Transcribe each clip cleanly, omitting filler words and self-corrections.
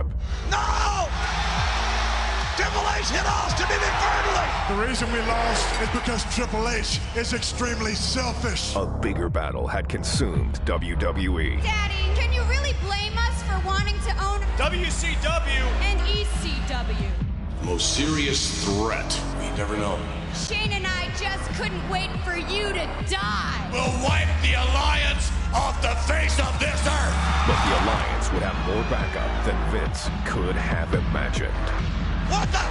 championship. No! Triple H hit Austin inadvertently! The reason we lost is because Triple H is extremely selfish. A bigger battle had consumed WWE. Daddy, can you really blame us for wanting to own WCW and ECW? Most serious threat. We never know. Shane and I just couldn't wait for you to die. will wipe the Alliance off the face of this earth! But the Alliance would have more backup than Vince could have imagined. What the?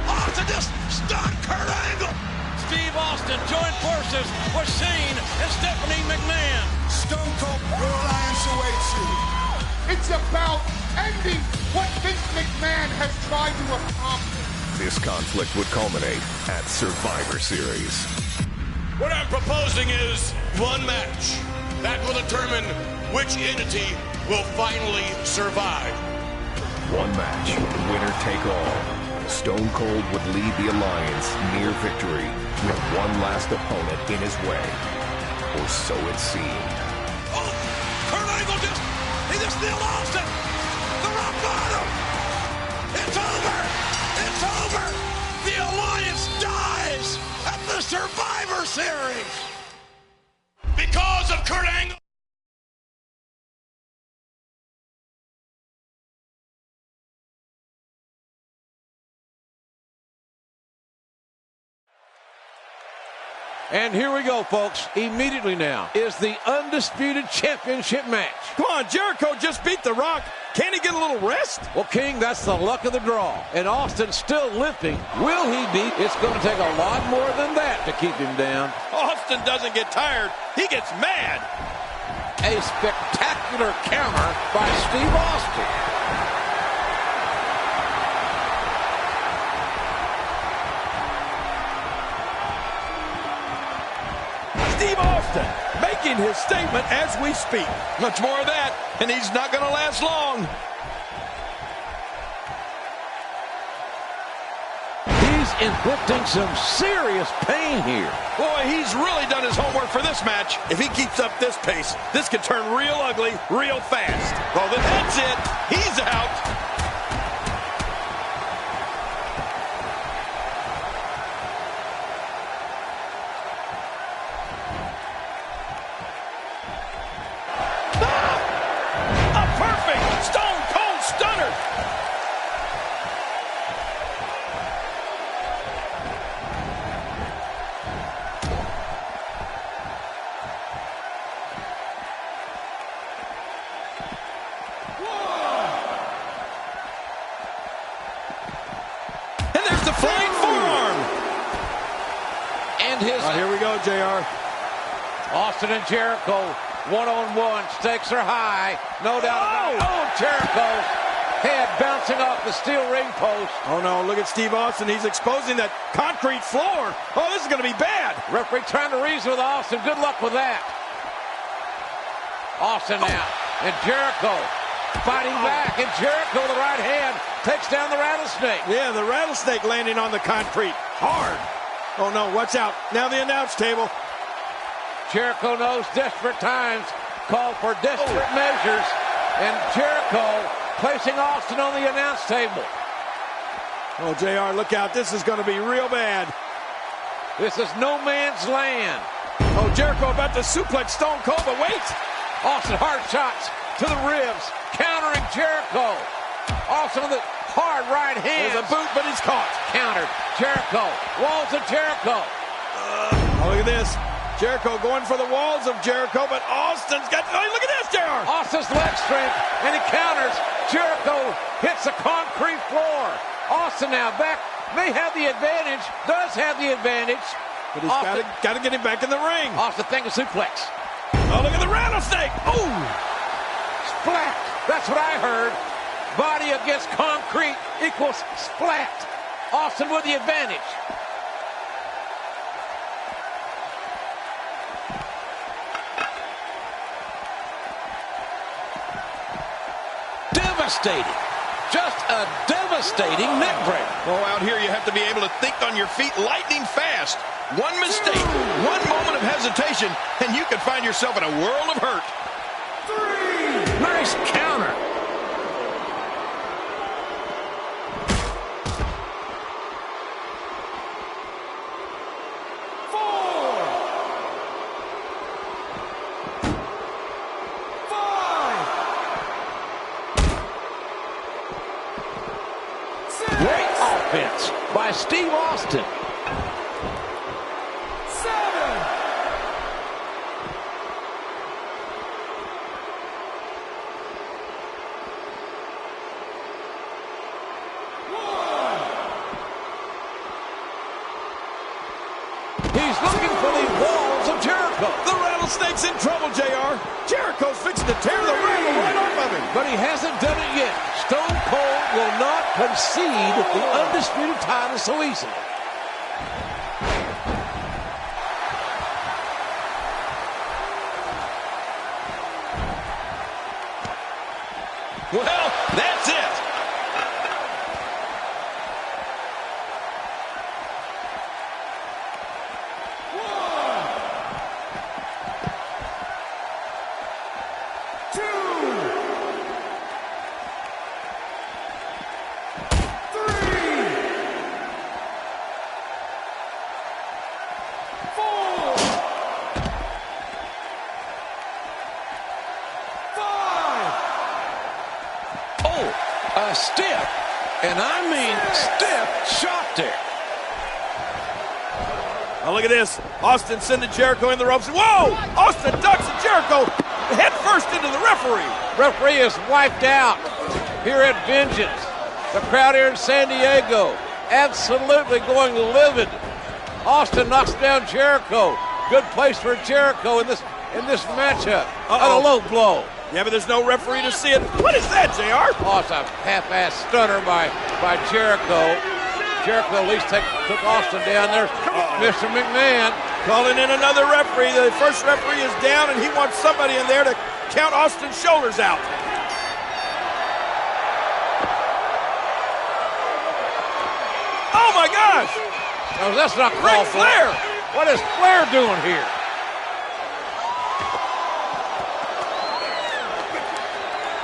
Austin just stunned Kurt Angle! Steve Austin joined forces with Shane and Stephanie McMahon. Stone Cold, your alliance awaits you. It's about ending what Vince McMahon has tried to accomplish. This conflict would culminate at Survivor Series. What I'm proposing is one match that will determine which entity will finally survive. One match, winner take all. Stone Cold would lead the Alliance near victory with one last opponent in his way. Or so it seemed. Oh, Kurt Angle he just nailed Austin! The rock bottom! It's over! It's over! The Alliance dies at the Survivor Series! Because of Kurt Angle! And here we go, folks. Immediately now is the Undisputed Championship match. Come on, Jericho just beat The Rock. Can he get a little rest? Well, King, that's the luck of the draw. And Austin's still limping. Will he beat? It's going to take a lot more than that to keep him down. Austin doesn't get tired. He gets mad. A spectacular counter by Steve Austin. Steve Austin making his statement as we speak. Much more of that, and he's not going to last long. He's inflicting some serious pain here. Boy, he's really done his homework for this match. If he keeps up this pace, this could turn real ugly real fast. Well, then that's it. He's out. Here we go, JR. Austin and Jericho, one-on-one. Stakes are high. No doubt about it. Oh, Jericho. Head bouncing off the steel ring post. Oh, no. Look at Steve Austin. He's exposing that concrete floor. Oh, this is going to be bad. Referee trying to reason with Austin. Good luck with that. Austin now. And Jericho fighting back. And Jericho, the right hand, takes down the rattlesnake. Yeah, the rattlesnake landing on the concrete. Hard. Oh, no, watch out. Now the announce table. Jericho knows desperate times call for desperate measures. And Jericho placing Austin on the announce table. Oh, JR, look out. This is going to be real bad. This is no man's land. Oh, Jericho about to suplex Stone Cold, but wait. Austin, hard shots to the ribs. Countering Jericho. Austin with a hard right hand. There's a boot, but he's caught. Countered. Jericho. Walls of Jericho. Oh, look at this. Jericho going for the walls of Jericho, but Austin's got... Oh, look at this, JR. Austin's leg strength, and he counters. Jericho hits the concrete floor. Austin now back. May have the advantage. Does have the advantage. But he's got to get him back in the ring. Austin thinking suplex. Oh, look at the rattlesnake. Oh! Splat. That's what I heard. Body against concrete equals splat. Austin with the advantage. Devastating. Just a devastating neck break. Oh, out here you have to be able to think on your feet lightning fast. One mistake, one moment of hesitation, and you could find yourself in a world of hurt. Nice counter. offense by Steve Austin. 7. He's looking for the walls of Jericho. The rattlesnake's in trouble, JR. Jericho's fixing to tear the rattle right off of him. But he hasn't done it yet. Stone Cold will not concede the undisputed title so easily. Well, that's it. A stiff, and I mean stiff shot there. Now look at this. Austin sending Jericho in the ropes. Whoa! Austin ducks and Jericho head first into the referee. Referee is wiped out here at Vengeance. The crowd here in San Diego absolutely going livid. Austin knocks down Jericho. Good place for Jericho in this matchup. A low blow. Yeah, but there's no referee to see it. What is that, JR? Oh, it's a half-ass stunner by Jericho. Jericho at least took Austin down there. Mr. McMahon calling in another referee. The first referee is down, and he wants somebody in there to count Austin's shoulders out. Oh, my gosh! Oh, that's not called for. Flair! What is Flair doing here?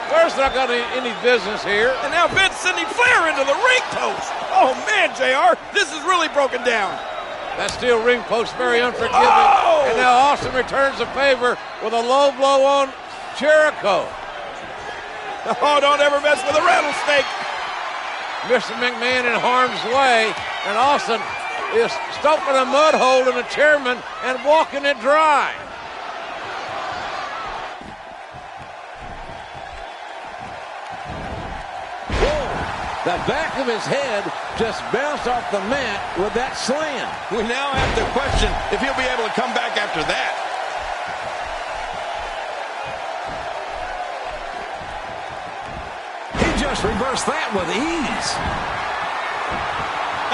Flair's not got any business here. And now Vince sending Flair into the ring post. Oh, man, JR, this is really broken down. That steel ring post very unforgiving. Oh! And now Austin returns the favor with a low blow on Jericho. Oh, don't ever mess with a rattlesnake. Mr. McMahon in harm's way, and Austin is stumping a mud hole in the chairman and walking it dry. The back of his head just bounced off the mat with that slam. We now have to question if he'll be able to come back after that. He just reversed that with ease.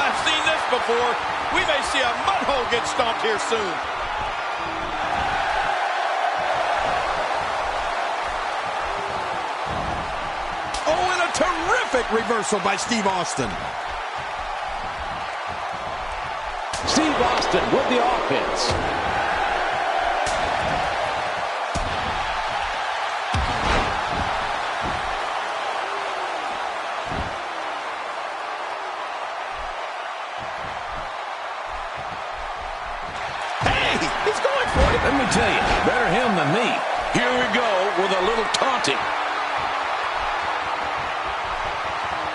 I've seen this before. We may see a mud hole get stomped here soon. Oh, and a terrific reversal by Steve Austin. Steve Austin with the offense. Hey, he's going for it. Let me tell you, better him than me. Here we go with a little taunting.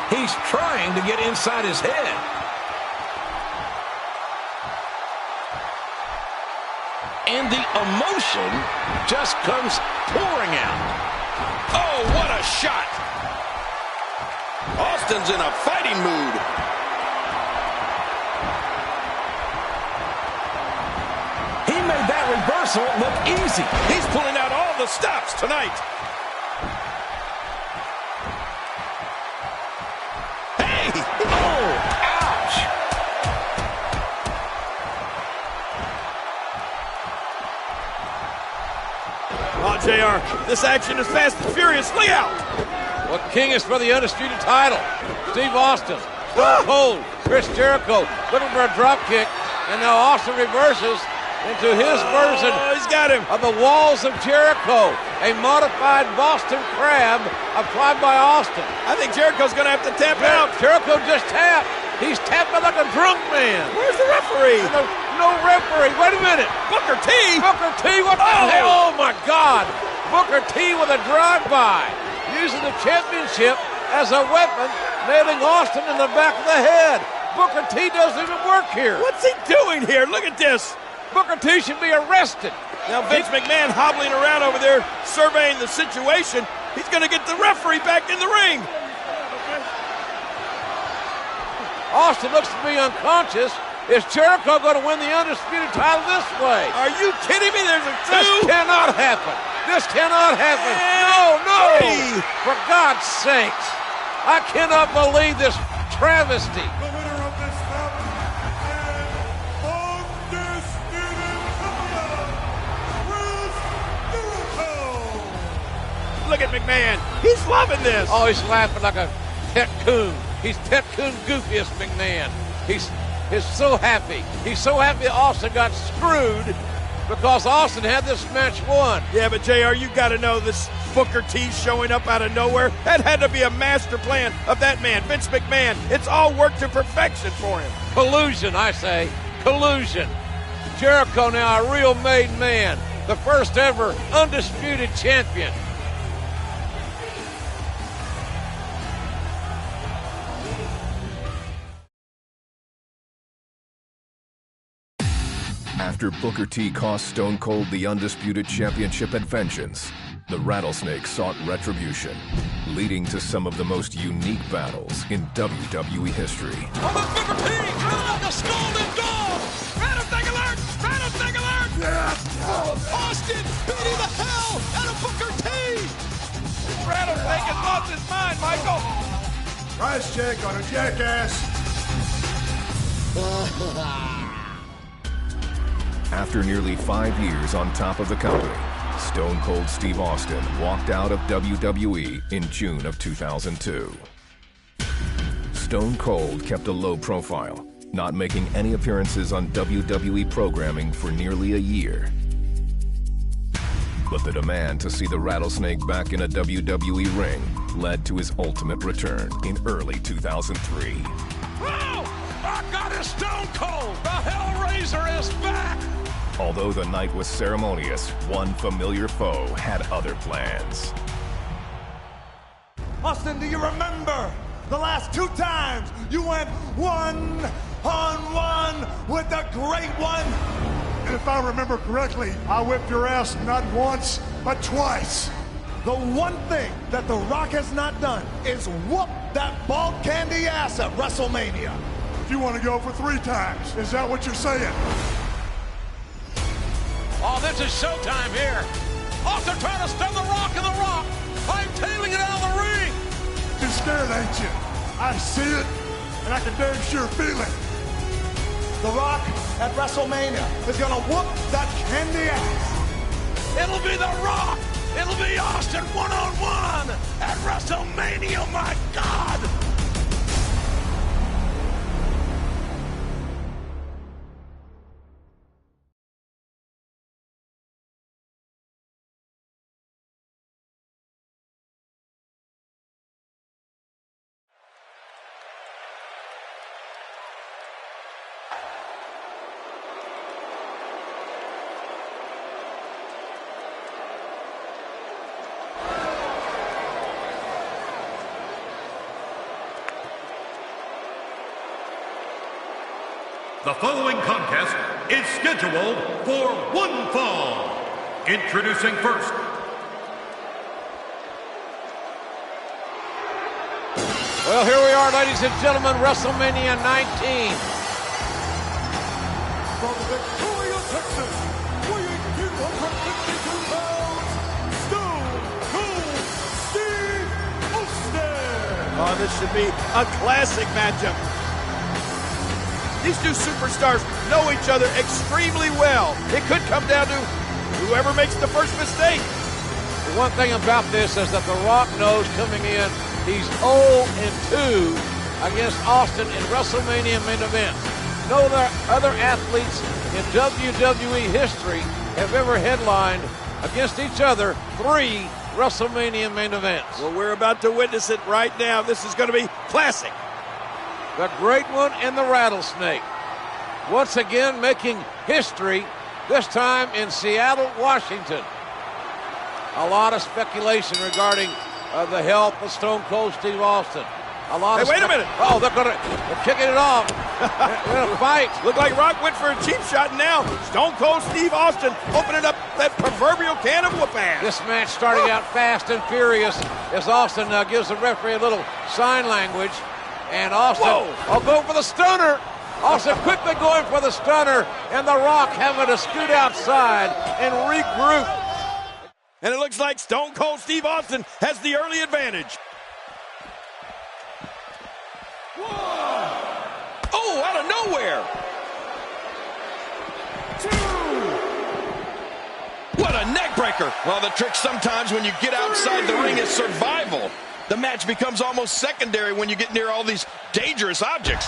He's trying to get inside his head. And the emotion just comes pouring out. Oh, what a shot. Austin's in a fighting mood. He made that reversal look easy. He's pulling out all the stops tonight. JR, this action is fast and furious. Look out! What king is for the undisputed title? Steve Austin, Stone Cold, Chris Jericho looking for a drop kick, and now Austin reverses into his version he's got him. Of the walls of Jericho, a modified Boston Crab applied by Austin. I think Jericho's going to have to tap out. Jericho just tapped. He's tapping like a drunk man. Where's the referee? No referee. Wait a minute. Booker T. Booker T. What the hell? Oh, my God. Booker T with a drive-by, using the championship as a weapon, nailing Austin in the back of the head. Booker T doesn't even work here. What's he doing here? Look at this. Booker T should be arrested. Now Vince McMahon hobbling around over there surveying the situation. He's going to get the referee back in the ring. Austin looks to be unconscious. Is Jericho going to win the undisputed title this way? Are you kidding me? There's a two. This cannot happen. This cannot happen. No, no. For God's sakes. I cannot believe this travesty. The winner of this bout and undisputed champion, Chris Jericho. Look at McMahon. He's loving this. Oh, he's laughing like a pet coon. He's pet coon goofiest McMahon. He's so happy. He's so happy Austin got screwed because Austin had this match won. Yeah, but JR, you got to know this Booker T showing up out of nowhere. That had to be a master plan of that man, Vince McMahon. It's all worked to perfection for him. Collusion, I say. Collusion. Jericho now a real made man. The first ever undisputed champion. After Booker T cost Stone Cold the Undisputed Championship at Vengeance, the Rattlesnake sought retribution, leading to some of the most unique battles in WWE history. Booker T, like a scalding dog. Rattlesnake alert! Rattlesnake alert! Austin beating the hell out of Booker T. Rattlesnake has lost his mind, Michael. Price check on a jackass. After nearly 5 years on top of the company, Stone Cold Steve Austin walked out of WWE in June of 2002. Stone Cold kept a low profile, not making any appearances on WWE programming for nearly a year. But the demand to see the Rattlesnake back in a WWE ring led to his ultimate return in early 2003. Oh, I got it, Stone Cold. The Hellraiser is back. Although the night was ceremonious, one familiar foe had other plans. Austin, do you remember the last 2 times you went one-on-one with the Great One? And if I remember correctly, I whipped your ass not once, but twice. The one thing that The Rock has not done is whoop that bald candy ass at WrestleMania. You want to go for 3 times, is that what you're saying? Oh, this is showtime here. Austin trying to stun the Rock in the Rock. I'm tailing it out of the ring. You're scared, ain't you? I see it, and I can damn sure feel it. The Rock at WrestleMania is gonna whoop that candy ass. It'll be The Rock. It'll be Austin one-on-one at WrestleMania, my God. The following contest is scheduled for one fall. Introducing first. Well, here we are, ladies and gentlemen, WrestleMania 19. From Victoria, Texas, weighing 252 pounds, Stone Cold Steve Austin. Oh, this should be a classic matchup. These two superstars know each other extremely well. It could come down to whoever makes the first mistake. The one thing about this is that The Rock knows coming in, he's 0-2 against Austin in WrestleMania main events. No other athletes in WWE history have ever headlined against each other 3 WrestleMania main events. Well, we're about to witness it right now. This is going to be classic. The Great One and the Rattlesnake, once again making history, this time in Seattle, Washington. A lot of speculation regarding the health of Stone Cold Steve Austin. A lot Hey, wait a minute. Oh, they're kicking it off. They're in a fight. Looked like Rock went for a cheap shot, and now Stone Cold Steve Austin opening up that proverbial can of whoop-ass. This match starting out fast and furious as Austin gives the referee a little sign language. And Austin, I'll go for the stunner. Austin quickly going for the stunner, and The Rock having to scoot outside and regroup. And it looks like Stone Cold Steve Austin has the early advantage. Oh, out of nowhere. 2. What a neck breaker. Well, the trick sometimes when you get outside the ring is survival. The match becomes almost secondary when you get near all these dangerous objects.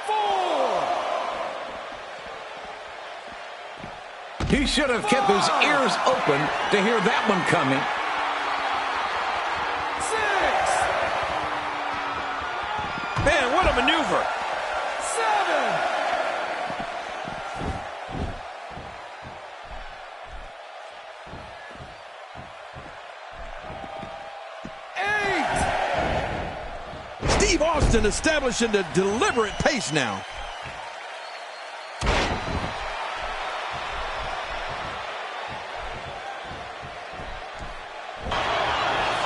4. He should have kept his ears open to hear that one coming. 6. Man, what a maneuver. 7. 8. Steve Austin establishing a deliberate pace now.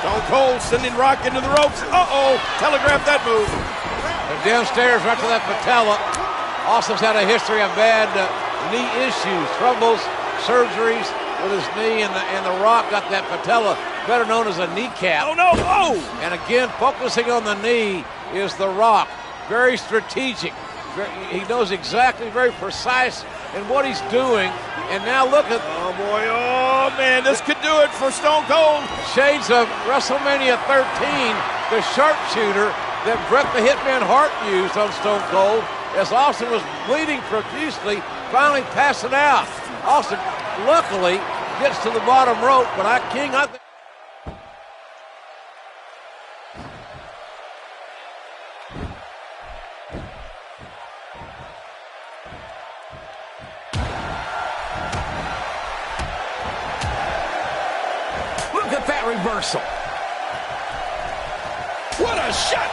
Stone Cold sending Rock into the ropes. Uh-oh, telegraphed that move. And downstairs right to that patella. Austin's had a history of bad knee issues, troubles, surgeries with his knee, and the Rock got that patella, better known as a kneecap. Oh, no, oh! And again, focusing on the knee is the Rock. Very strategic. He knows exactly, very precise in what he's doing. And now look at... Oh, boy. Oh, man. This could do it for Stone Cold. Shades of WrestleMania 13, the sharpshooter that Bret the Hitman Hart used on Stone Cold as Austin was bleeding profusely, finally passing out. Austin, luckily, gets to the bottom rope, but I think... Reversal. What a shot!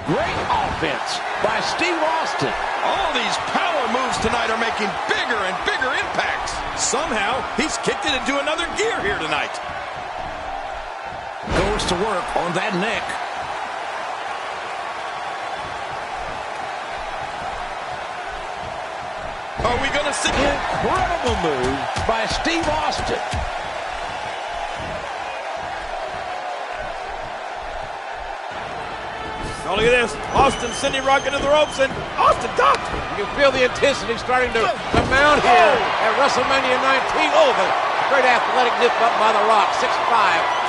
Great offense by Steve Austin. All these power moves tonight are making bigger and bigger impacts. Somehow, he's kicked it into another gear here tonight. Goes to work on that neck. Are we going to see... Incredible move by Steve Austin. Oh, look at this. Austin sending Rock into the ropes, and Austin ducked. You can feel the intensity starting to mount here at WrestleMania 19. Oh, the great athletic nip up by The Rock. 6'5",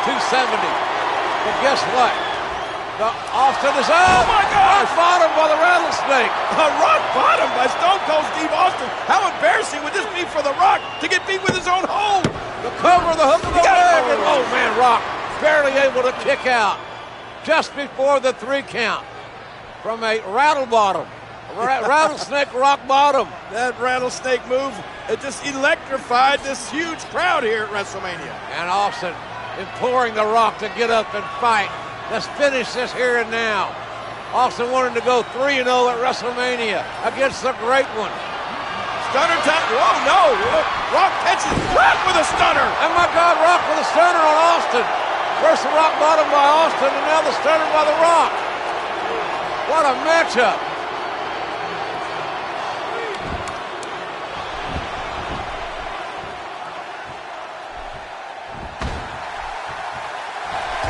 270. But guess what? The Austin is up. Oh, my gosh. Rock bottom by the Rattlesnake. A rock bottom by Stone Cold Steve Austin. How embarrassing would this be for The Rock to get beat with his own hold? The cover, the hook of the leg. And, oh, man, Rock barely able to kick out just before the 3 count from a rattle bottom. Rattlesnake rock bottom. That rattlesnake move, it just electrified this huge crowd here at WrestleMania. And Austin imploring The Rock to get up and fight. Let's finish this here and now. Austin wanted to go 3-0 at WrestleMania against the Great One. Stunner time. Whoa, no. Rock catches Rock with a stunner. Oh, my God, Rock with a stunner on Austin. First the rock bottom by Austin, and now the stunner by The Rock. What a matchup.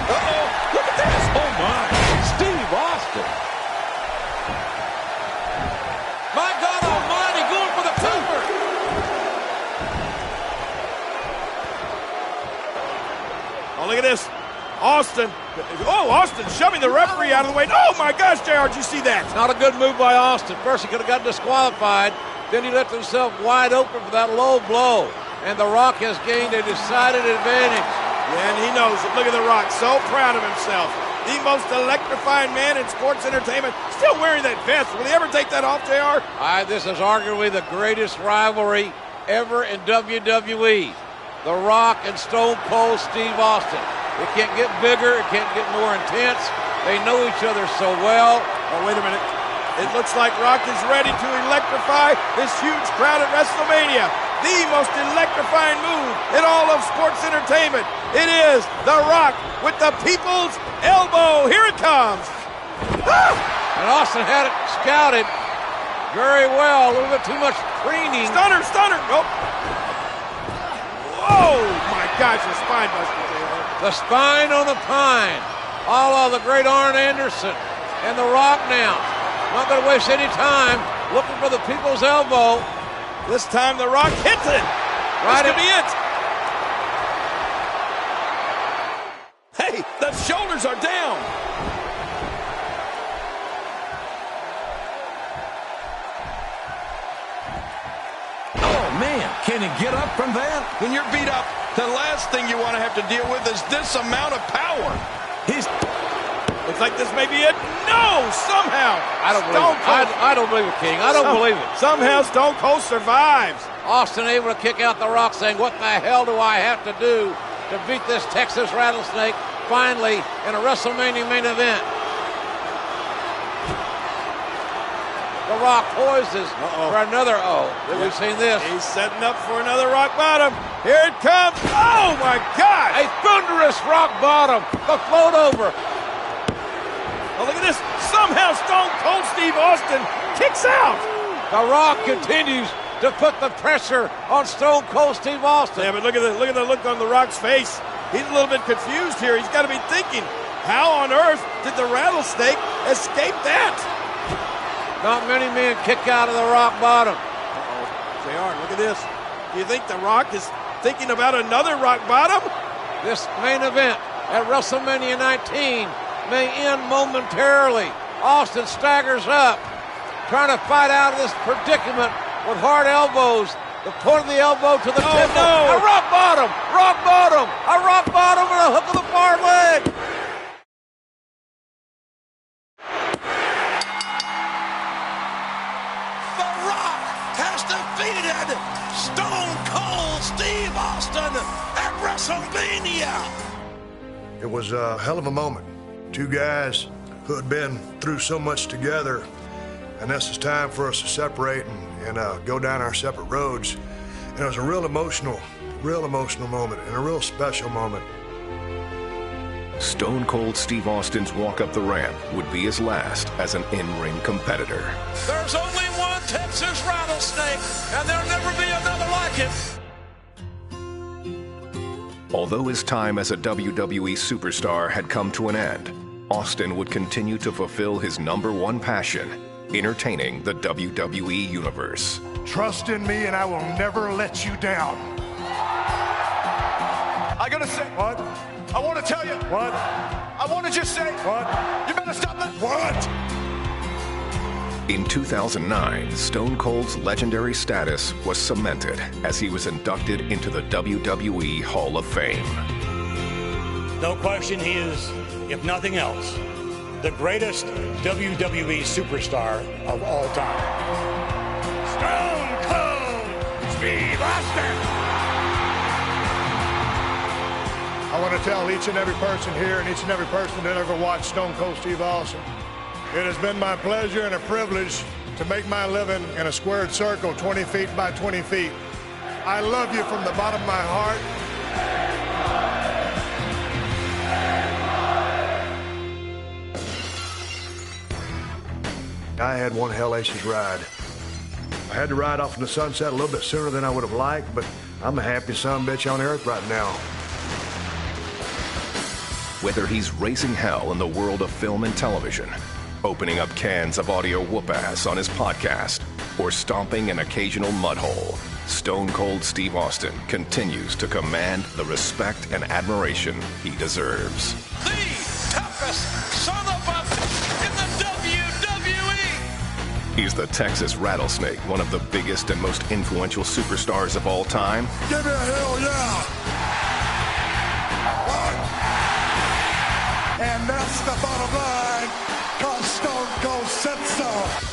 Uh-oh, look at this. Oh, my. Steve Austin. My God almighty, going for the cover. Oh, look at this. Austin shoving the referee out of the way. Oh my gosh, JR, did you see that? Not a good move by Austin. First he could have got disqualified, then he left himself wide open for that low blow. And The Rock has gained a decided advantage. Yeah, and he knows it. Look at The Rock, so proud of himself. The most electrifying man in sports entertainment, still wearing that vest. Will he ever take that off, JR? This is arguably the greatest rivalry ever in WWE. The Rock and Stone Cold Steve Austin. It can't get bigger, it can't get more intense. They know each other so well. Oh, wait a minute. It looks like Rock is ready to electrify this huge crowd at WrestleMania. The most electrifying move in all of sports entertainment. It is The Rock with the people's elbow. Here it comes. Ah! And Austin had it scouted very well. A little bit too much preening. Stunner. Nope. Whoa, my gosh, the spine buster. The spine on the pine. All of the great Arn Anderson and The Rock now. Not going to waste any time looking for the people's elbow. This time The Rock hits it. This could be it. Hey, the shoulders are down. Oh, man, can he get up from that? When you're beat up, the last thing you want to have to deal with is this amount of power. Looks like this may be it. No, somehow. I don't believe it, King. I don't believe it. Somehow Stone Cold survives. Austin able to kick out The Rock, saying, what the hell do I have to do to beat this Texas rattlesnake finally in a WrestleMania main event? The Rock poises for another We've seen this. He's setting up for another rock bottom. Here it comes. Oh, my God. A thunderous rock bottom. The float over. Oh, look at this. Somehow Stone Cold Steve Austin kicks out. The Rock continues to put the pressure on Stone Cold Steve Austin. Yeah, but look at the look on The Rock's face. He's a little bit confused here. He's got to be thinking, how on earth did the rattlesnake escape that? Not many men kick out of the rock bottom. JR, look at this. Do you think The Rock is thinking about another rock bottom? This main event at WrestleMania 19 may end momentarily. Austin staggers up, trying to fight out of this predicament with hard elbows. The point of the elbow to the temple. No. A rock bottom, a rock bottom, and a hook of the far leg. The Rock has defeated Stone Cold Steve Austin at WrestleMania. It was a hell of a moment. Two guys who had been through so much together, and this is time for us to separate and go down our separate roads. And it was a real emotional moment and a real special moment. Stone Cold Steve Austin's walk up the ramp would be his last as an in-ring competitor. There's only one Texas rattlesnake, and there'll never be another like it. Although his time as a WWE superstar had come to an end, Austin would continue to fulfill his #1 passion, entertaining the WWE Universe. Trust in me and I will never let you down. I gotta say, What? I want to tell you. What? I want to just say, What? you better stop that. What? In 2009, Stone Cold's legendary status was cemented as he was inducted into the WWE Hall of Fame. No question, he is, if nothing else, the greatest WWE superstar of all time. Stone Cold Steve Austin. I want to tell each and every person here and each and every person that ever watched Stone Cold Steve Austin, it has been my pleasure and a privilege to make my living in a squared circle 20 feet by 20 feet. I love you from the bottom of my heart. I had one hellacious ride. I had to ride off in the sunset a little bit sooner than I would have liked, but I'm the happiest son-of-a-bitch on earth right now. Whether he's raising hell in the world of film and television, opening up cans of audio whoop-ass on his podcast, or stomping an occasional mud hole, Stone Cold Steve Austin continues to command the respect and admiration he deserves. The toughest son of a in the WWE. He's the Texas Rattlesnake, one of the biggest and most influential superstars of all time. Give me a hell yeah! And that's the bottom line, 'cause Stone Cold said so.